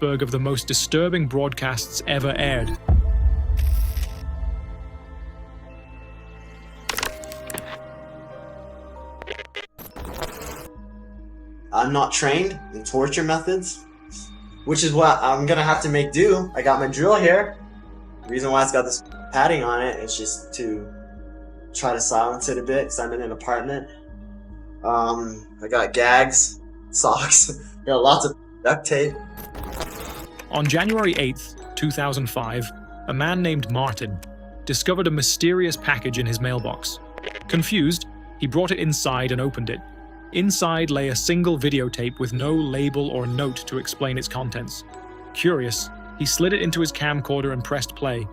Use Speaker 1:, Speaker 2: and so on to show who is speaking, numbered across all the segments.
Speaker 1: iceberg of the most disturbing broadcasts ever aired.
Speaker 2: I'm not trained in torture methods, which is what I'm gonna have to make do. I got my drill here. The reason why it's got this padding on it is just to try to silence it a bit, because I'm in an apartment. I got gags, socks, got lots of duct tape.
Speaker 1: On January 8th, 2005, a man named Martin discovered a mysterious package in his mailbox. Confused, he brought it inside and opened it. Inside lay a single videotape with no label or note to explain its contents. Curious, he slid it into his camcorder and pressed play.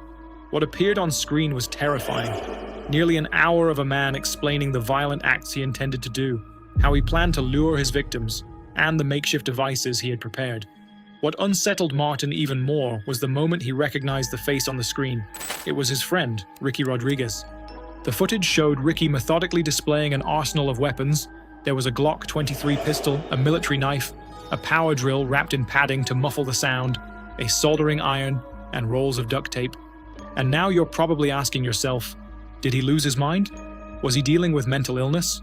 Speaker 1: What appeared on screen was terrifying. Nearly an hour of a man explaining the violent acts he intended to do, how he planned to lure his victims, and the makeshift devices he had prepared. What unsettled Martin even more was the moment he recognized the face on the screen. It was his friend, Ricky Rodriguez. The footage showed Ricky methodically displaying an arsenal of weapons. There was a Glock 23 pistol, a military knife, a power drill wrapped in padding to muffle the sound, a soldering iron, and rolls of duct tape. And now you're probably asking yourself, did he lose his mind? Was he dealing with mental illness?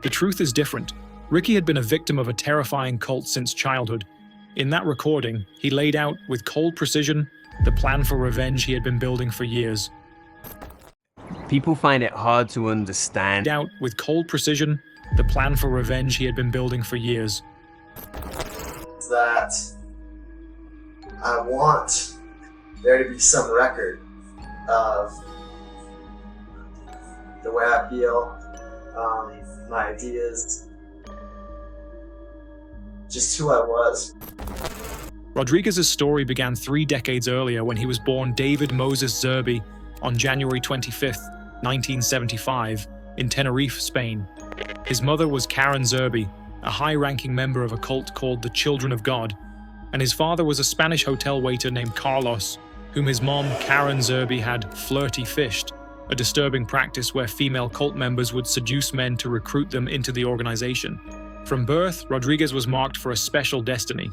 Speaker 1: The truth is different. Ricky had been a victim of a terrifying cult since childhood. In that recording, he laid out, with cold precision, the plan for revenge he had been building for years.
Speaker 3: People find it hard to understand.
Speaker 1: Laid out, with cold precision, the plan for revenge he had been building for years.
Speaker 2: That I want there to be some record of the way I feel, my ideas, just who I was.
Speaker 1: Rodriguez's story began 3 decades earlier when he was born David Moses Zerbi on January 25, 1975, in Tenerife, Spain. His mother was Karen Zerbi, a high-ranking member of a cult called the Children of God, and his father was a Spanish hotel waiter named Carlos, whom his mom, Karen Zerbi, had flirty fished, a disturbing practice where female cult members would seduce men to recruit them into the organization. From birth, Rodriguez was marked for a special destiny.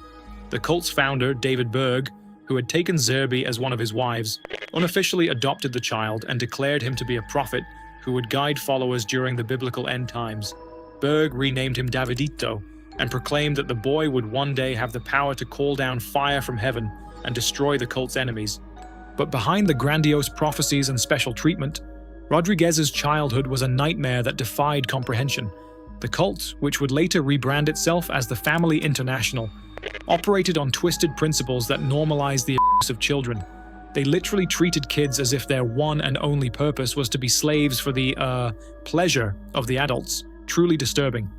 Speaker 1: The cult's founder, David Berg, who had taken Zerbi as one of his wives, unofficially adopted the child and declared him to be a prophet who would guide followers during the biblical end times. Berg renamed him Davidito and proclaimed that the boy would one day have the power to call down fire from heaven and destroy the cult's enemies. But behind the grandiose prophecies and special treatment, Rodriguez's childhood was a nightmare that defied comprehension. The cult, which would later rebrand itself as the Family International, operated on twisted principles that normalized the abuse of children. They literally treated kids as if their one and only purpose was to be slaves for the, pleasure of the adults. Truly disturbing.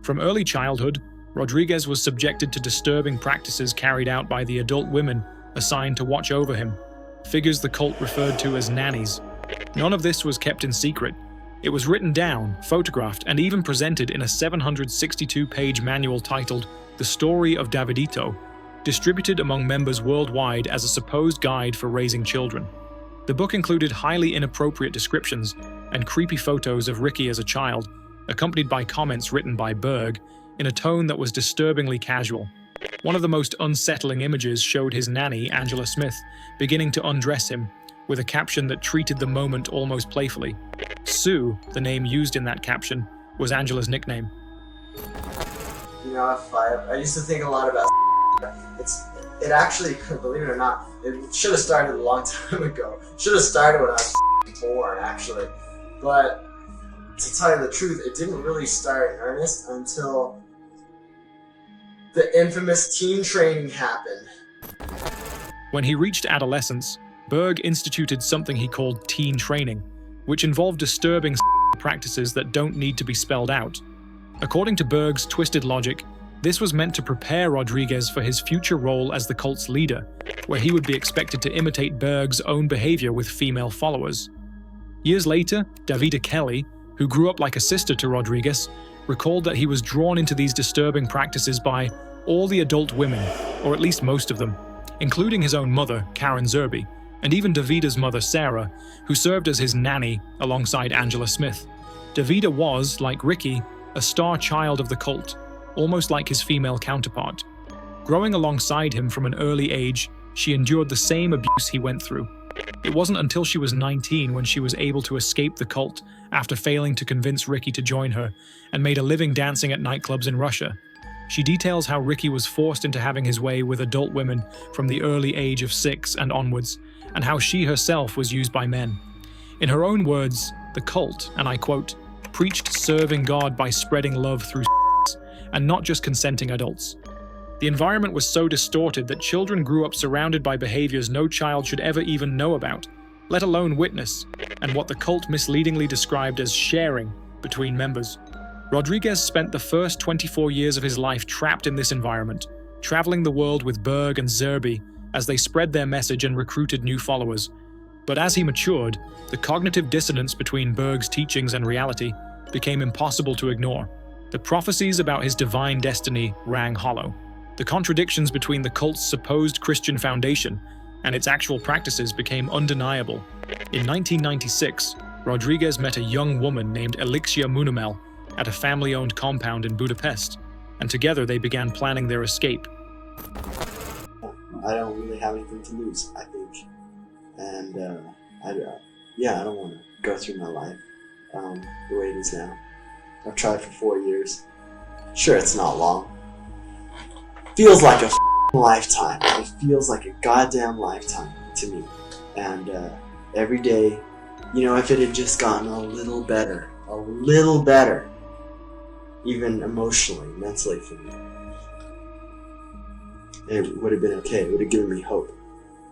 Speaker 1: From early childhood, Rodriguez was subjected to disturbing practices carried out by the adult women assigned to watch over him, figures the cult referred to as nannies. None of this was kept in secret. It was written down, photographed, and even presented in a 762-page manual titled The Story of Davidito, distributed among members worldwide as a supposed guide for raising children. The book included highly inappropriate descriptions and creepy photos of Ricky as a child, accompanied by comments written by Berg in a tone that was disturbingly casual. One of the most unsettling images showed his nanny, Angela Smith, beginning to undress him, with a caption that treated the moment almost playfully. Sue, the name used in that caption, was Angela's nickname.
Speaker 2: You know, I used to think a lot about it actually, believe it or not, it should have started a long time ago. Should have started when I was born, actually. But to tell you the truth, it didn't really start in earnest until the infamous teen training happened.
Speaker 1: When he reached adolescence, Berg instituted something he called teen training, which involved disturbing practices that don't need to be spelled out. According to Berg's twisted logic, this was meant to prepare Rodriguez for his future role as the cult's leader, where he would be expected to imitate Berg's own behavior with female followers. Years later, Davida Kelly, who grew up like a sister to Rodriguez, recalled that he was drawn into these disturbing practices by all the adult women, or at least most of them, including his own mother, Karen Zerbi, and even Davida's mother, Sarah, who served as his nanny alongside Angela Smith. Davida was, like Ricky, a star child of the cult, almost like his female counterpart. Growing alongside him from an early age, she endured the same abuse he went through. It wasn't until she was 19 when she was able to escape the cult after failing to convince Ricky to join her, and made a living dancing at nightclubs in Russia. She details how Ricky was forced into having his way with adult women from the early age of 6 and onwards, and how she herself was used by men. In her own words, the cult, and I quote, preached serving God by spreading love through and not just consenting adults. The environment was so distorted that children grew up surrounded by behaviors no child should ever even know about, let alone witness, and what the cult misleadingly described as sharing between members. Rodriguez spent the first 24 years of his life trapped in this environment, traveling the world with Berg and Zerby as they spread their message and recruited new followers. But as he matured, the cognitive dissonance between Berg's teachings and reality became impossible to ignore. The prophecies about his divine destiny rang hollow. The contradictions between the cult's supposed Christian foundation and its actual practices became undeniable. In 1996, Rodriguez met a young woman named Alexia Munamel at a family-owned compound in Budapest, and together they began planning their escape.
Speaker 2: I don't really have anything to lose, I think. And, I don't want to go through my life the way it is now. I've tried for 4 years. Sure, it's not long. Feels like a lifetime. It feels like a goddamn lifetime to me. And every day, if it had just gotten a little better, even emotionally, mentally for me, it would have been okay. It would have given me hope.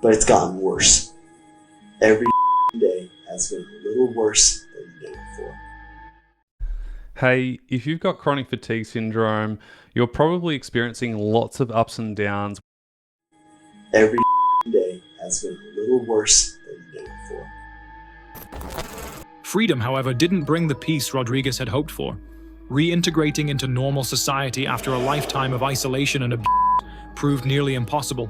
Speaker 2: But it's gotten worse. Every day has been a little worse than the day before.
Speaker 4: Hey, if you've got chronic fatigue syndrome, you're probably experiencing lots of ups and downs.
Speaker 2: Every day has been a little worse than the day before.
Speaker 1: Freedom, however, didn't bring the peace Rodriguez had hoped for. Reintegrating into normal society after a lifetime of isolation and abuse proved nearly impossible.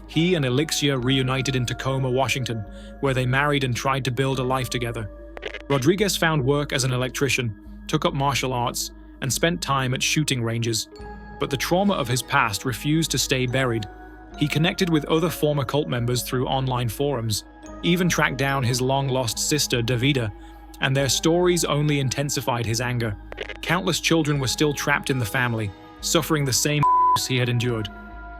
Speaker 1: He and Alexia reunited in Tacoma, Washington, where they married and tried to build a life together. Rodriguez found work as an electrician, took up martial arts, and spent time at shooting ranges. But the trauma of his past refused to stay buried. He connected with other former cult members through online forums, even tracked down his long-lost sister, Davida, and their stories only intensified his anger. Countless children were still trapped in the family, suffering the same he had endured.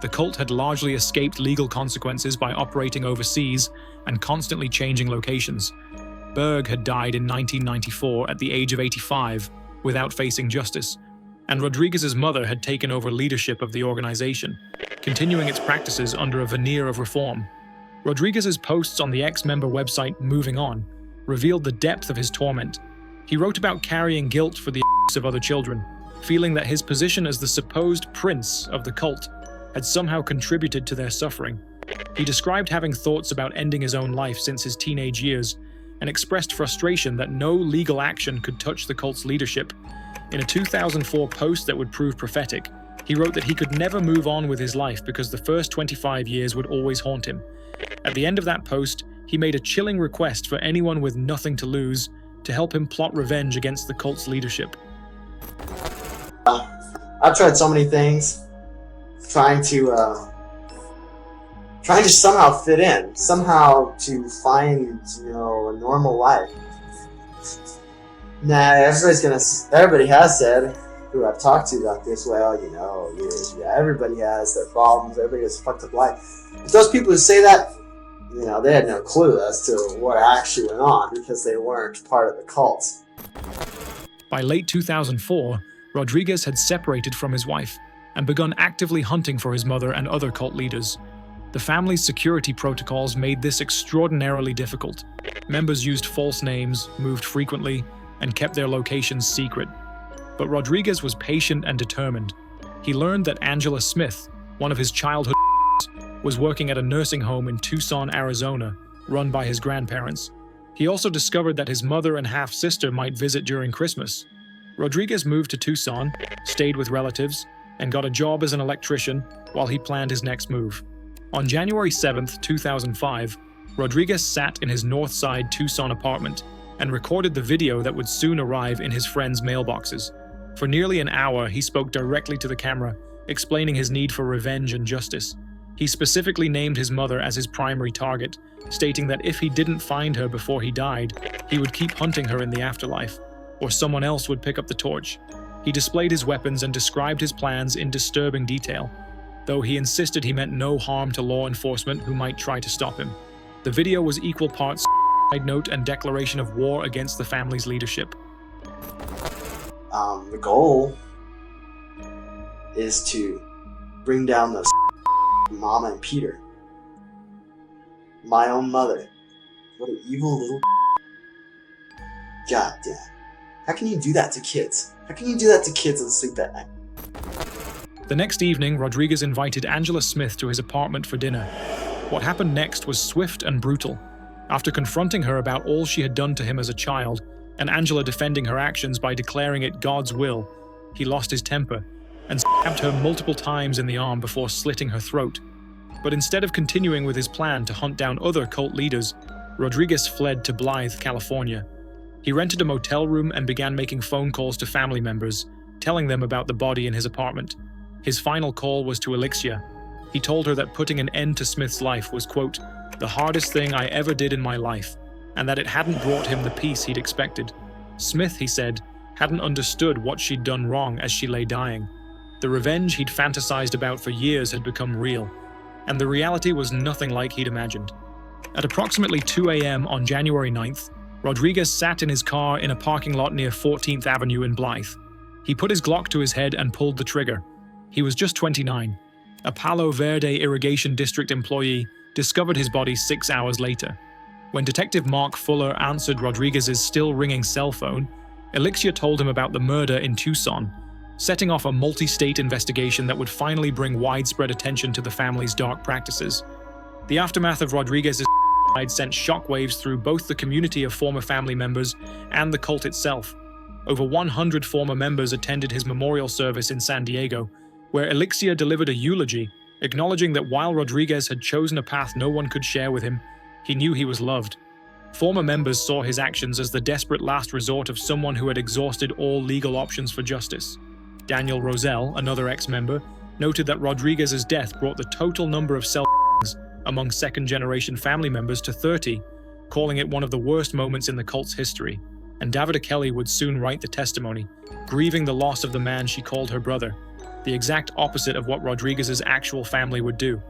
Speaker 1: The cult had largely escaped legal consequences by operating overseas and constantly changing locations. Berg had died in 1994 at the age of 85 without facing justice, and Rodriguez's mother had taken over leadership of the organization, continuing its practices under a veneer of reform. Rodriguez's posts on the ex-member website Moving On revealed the depth of his torment. He wrote about carrying guilt for the abuse of other children, feeling that his position as the supposed prince of the cult had somehow contributed to their suffering. He described having thoughts about ending his own life since his teenage years, and expressed frustration that no legal action could touch the cult's leadership. In a 2004 post that would prove prophetic, he wrote that he could never move on with his life because the first 25 years would always haunt him. At the end of that post, he made a chilling request for anyone with nothing to lose to help him plot revenge against the cult's leadership.
Speaker 2: I've tried so many things, trying to somehow fit in, somehow to find, a normal life. Everybody has said, who I've talked to about this, everybody has their problems, everybody has a fucked up life. But those people who say that, they had no clue as to what actually went on because they weren't part of the cult.
Speaker 1: By late 2004, Rodriguez had separated from his wife and begun actively hunting for his mother and other cult leaders. The family's security protocols made this extraordinarily difficult. Members used false names, moved frequently, and kept their locations secret. But Rodriguez was patient and determined. He learned that Angela Smith, one of his childhood was working at a nursing home in Tucson, Arizona, run by his grandparents. He also discovered that his mother and half-sister might visit during Christmas. Rodriguez moved to Tucson, stayed with relatives, and got a job as an electrician while he planned his next move. On January 7, 2005, Rodriguez sat in his North Side Tucson apartment and recorded the video that would soon arrive in his friends' mailboxes. For nearly an hour, he spoke directly to the camera, explaining his need for revenge and justice. He specifically named his mother as his primary target, stating that if he didn't find her before he died, he would keep hunting her in the afterlife, or someone else would pick up the torch. He displayed his weapons and described his plans in disturbing detail, though he insisted he meant no harm to law enforcement who might try to stop him. The video was equal parts side note and declaration of war against the family's leadership.
Speaker 2: The goal is to bring down those Mama and Peter. My own mother. What an evil little. God damn. How can you do that to kids? How can you do that to kids and sleep at night?
Speaker 1: The next evening, Rodriguez invited Angela Smith to his apartment for dinner. What happened next was swift and brutal. After confronting her about all she had done to him as a child, and Angela defending her actions by declaring it God's will, he lost his temper and stabbed her multiple times in the arm before slitting her throat. But instead of continuing with his plan to hunt down other cult leaders, Rodriguez fled to Blythe, California. He rented a motel room and began making phone calls to family members, telling them about the body in his apartment. His final call was to Elixia. He told her that putting an end to Smith's life was, quote, the hardest thing I ever did in my life, and that it hadn't brought him the peace he'd expected. Smith, he said, hadn't understood what she'd done wrong as she lay dying. The revenge he'd fantasized about for years had become real, and the reality was nothing like he'd imagined. At approximately 2 a.m. on January 9th, Rodriguez sat in his car in a parking lot near 14th Avenue in Blythe. He put his Glock to his head and pulled the trigger. He was just 29. A Palo Verde Irrigation District employee discovered his body 6 hours later. When Detective Mark Fuller answered Rodriguez's still-ringing cell phone, Elixia told him about the murder in Tucson, setting off a multi-state investigation that would finally bring widespread attention to the family's dark practices. The aftermath of Rodriguez's sent shockwaves through both the community of former family members and the cult itself. Over 100 former members attended his memorial service in San Diego, where Elixia delivered a eulogy, acknowledging that while Rodriguez had chosen a path no one could share with him, he knew he was loved. Former members saw his actions as the desperate last resort of someone who had exhausted all legal options for justice. Daniel Roselle, another ex-member, noted that Rodriguez's death brought the total number of among second-generation family members to 30, calling it one of the worst moments in the cult's history. And Davida Kelly would soon write the testimony, grieving the loss of the man she called her brother, the exact opposite of what Rodriguez's actual family would do.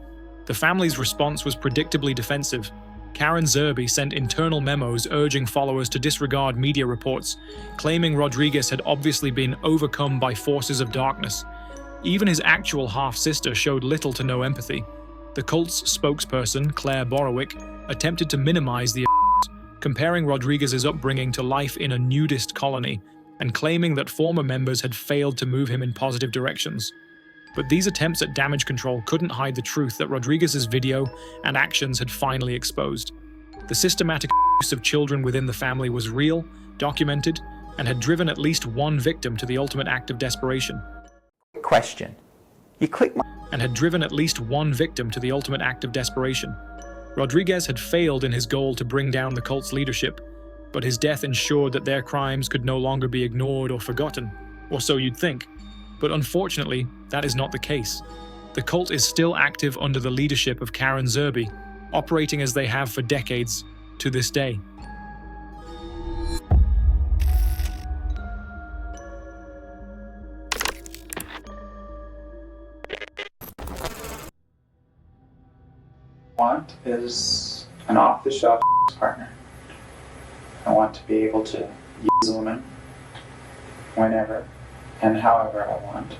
Speaker 1: The family's response was predictably defensive. Karen Zerby sent internal memos urging followers to disregard media reports, claiming Rodriguez had obviously been overcome by forces of darkness. Even his actual half-sister showed little to no empathy. The cult's spokesperson, Claire Borowick, attempted to minimize the comparing Rodriguez's upbringing to life in a nudist colony, and claiming that former members had failed to move him in positive directions. But these attempts at damage control couldn't hide the truth that Rodriguez's video and actions had finally exposed. The systematic abuse of children within the family was real, documented, and had driven at least one victim to the ultimate act of desperation.
Speaker 5: Question. You click my...
Speaker 1: And had driven at least one victim to the ultimate act of desperation. Rodriguez had failed in his goal to bring down the cult's leadership, but his death ensured that their crimes could no longer be ignored or forgotten, or so you'd think. But unfortunately, that is not the case. The cult is still active under the leadership of Karen Zerby, operating as they have for decades to this day.
Speaker 6: Want is an off-the-shelf partner. I want to be able to use a woman whenever and however I want.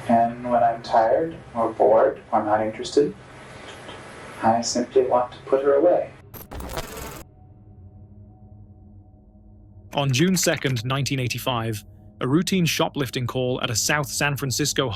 Speaker 6: And when I'm tired or bored or not interested, I simply want to put her away.
Speaker 1: On June 2nd, 1985, a routine shoplifting call at a South San Francisco